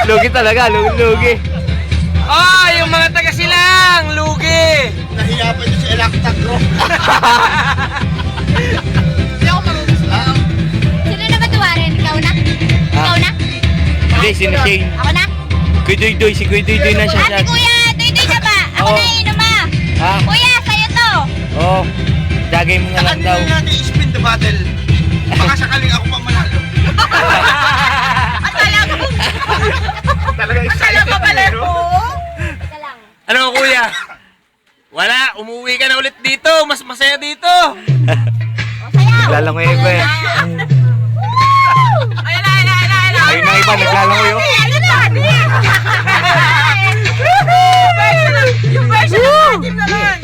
Lugi talaga, lugi. Oh, yung mga taga Silang, lugi. Nahiya pa dyan sa Electa Group. Hindi ako marunong silang. Sino na ba tuwarin? Ikaw na? Ikaw na? Hindi, sino Shane? Ako na? Kuy Doy, si Kuy Doy na siya. Ate kuya, Doy na ba? Ako Oo. na inom ma. Ha? Kuya, sa'yo to. Oo. Dagay mo nga lang daw. Kanina natin i-spin the battle. Baka sakaling ako pa manalo. Akala ko. Talaga excited Akala ko pala pero. po. Teka lang. Ano kuya? Wala, umuwi ka na ulit dito. Mas masaya dito. O, sayaw. Naglalangoy iba eh. Ayun na. Ayun na iba, naglalangoy oh. Ayun na. Yung version ng team naman.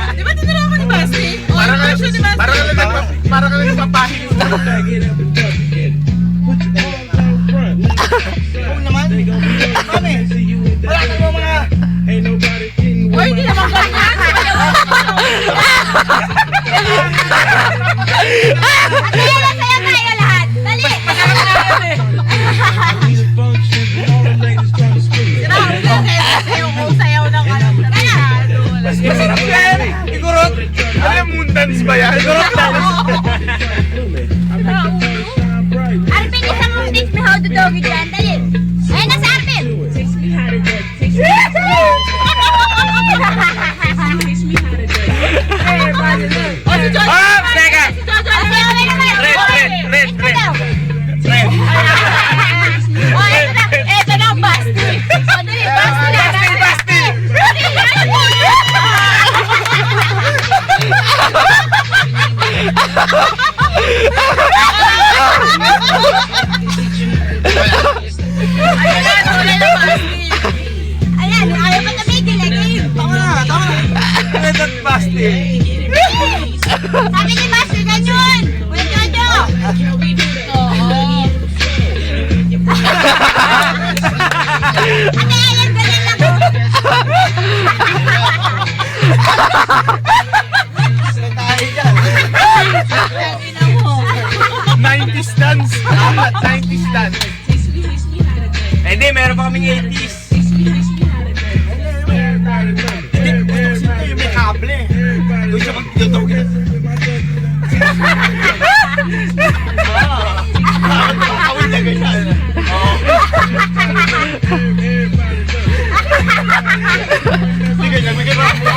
Di ba tinuro ko ni Basti? O, yung version ni Basti. Parang ka nagpapahin mo. Oo naman. Mami, wala ka mo mga... O, hindi naman ganyan. Sayaw tayo lahat. Dali. Sayaw ng ano. Masarap yan. Igorot. Ano yung moon dance ba yan? Igorot dance. Arvin, isang mong teach me how to doggy dyan. Dali. Ayun na si Arvin. Oh, teka. Ito na ang Basti. O, dali, Basti na. Basti. Ayan, ayaw pa tumigil eh. Game. Tama na. Ito Basti. Sabi ni Basti, ganyan. Kuya Jojo. Oo. Ate, ayan, ganyan lang. Saan tayo dyan? 90s dance. 90s dance. Eh, hindi, meron pa kaming 80s. Hindi, gusto ko sila yung may kable. Doon siya mag-tawagin. Nakakawin na ganyan. Hindi ganyan, may ganyan mo.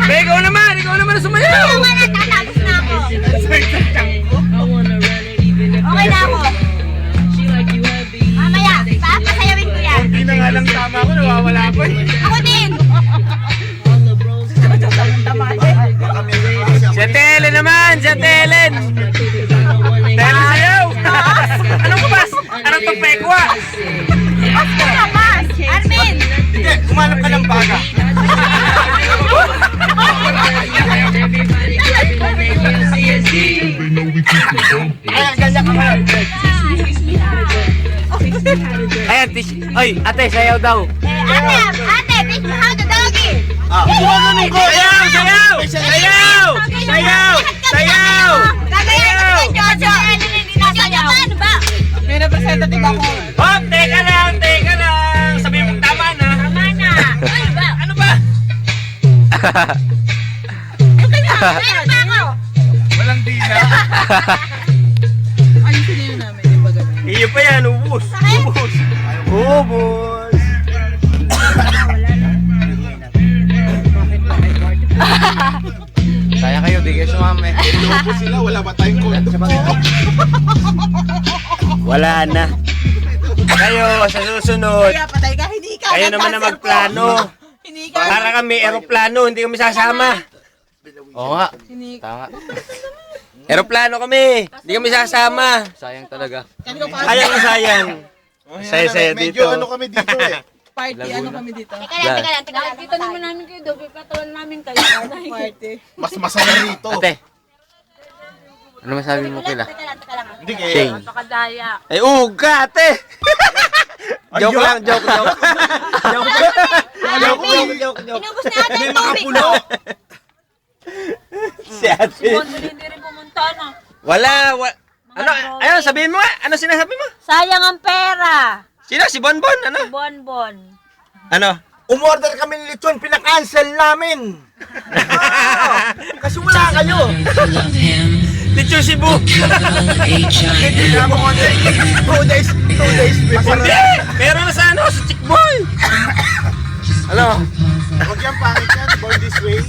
Ikaw naman ang sumayaw. Ayaw nga na, tatapos na ako. Okay na ako. Mamaya, papasayawin ko yan. Hindi na nga lang tama ako, nawawala ko eh. Ako din. Si Telen naman, si Telen. Telen sayaw. Anong kubas? Anong tupekwa? Oscar Kapas. Arvin. Hindi, kumanap ka ng baga. Ayan, ganyan ka ngayon. Ayan, oy, ate, sayaw daw. Ate, teach me how to doggy. Gumagaling ko! Sayaw! Sayaw! Sayaw! Sayaw! Gagayahin ko kay Jojo. Jojo, paano ba? May representative ako. Hop, teka lang. Sabi mo tama na. Tama na. Ano ba? Ano ba? Meron pa ako. Walang dina. Ayusin na yun namin yung baga. Iyo pa yan, ubus. Sakit? Ubus. Saya kayo, di kayo sumami. Lobo sila, wala ba tayong kondo? Wala na. Kayo, sa susunod, Kaya patay ka, hindi ka. kayo naman na magplano. Hindi ka. Para kami aeroplano, hindi kami sasama. Oo nga. Hindi ka. Tama. Aeroplano kami. Hindi kami sasama. Sayang talaga. Sayang na sayang. Saya-saya Medyo dito. ano kami dito eh. Party, ano kami dito? Teka lang. Dito naman namin kayo, Dobby. Patawan namin kayo. Party. Mas masaya rito. Ate, ano masabi mo kila? Teka lang. Hindi kaya. Shane. Napakadaya. Ay, uga, ate. Joke lang, joke. Joke. Inubos na ata yung tubig. Si ate. Hindi rin pumunta na. Wala. Ano, ayun, sabihin mo nga. Ano sinasabi mo? Sayang ang pera. Sino? Si Bonbon? Ano? Bonbon. Ano? Umorder kami ng lechon, pinakancel namin. Kasi wala kayo. Lechon Cebu. Hindi na mo order. 2 days before. Hindi! Meron na sa ano, sa Chick Boy. Ano? Huwag yan pangit yan, born this way.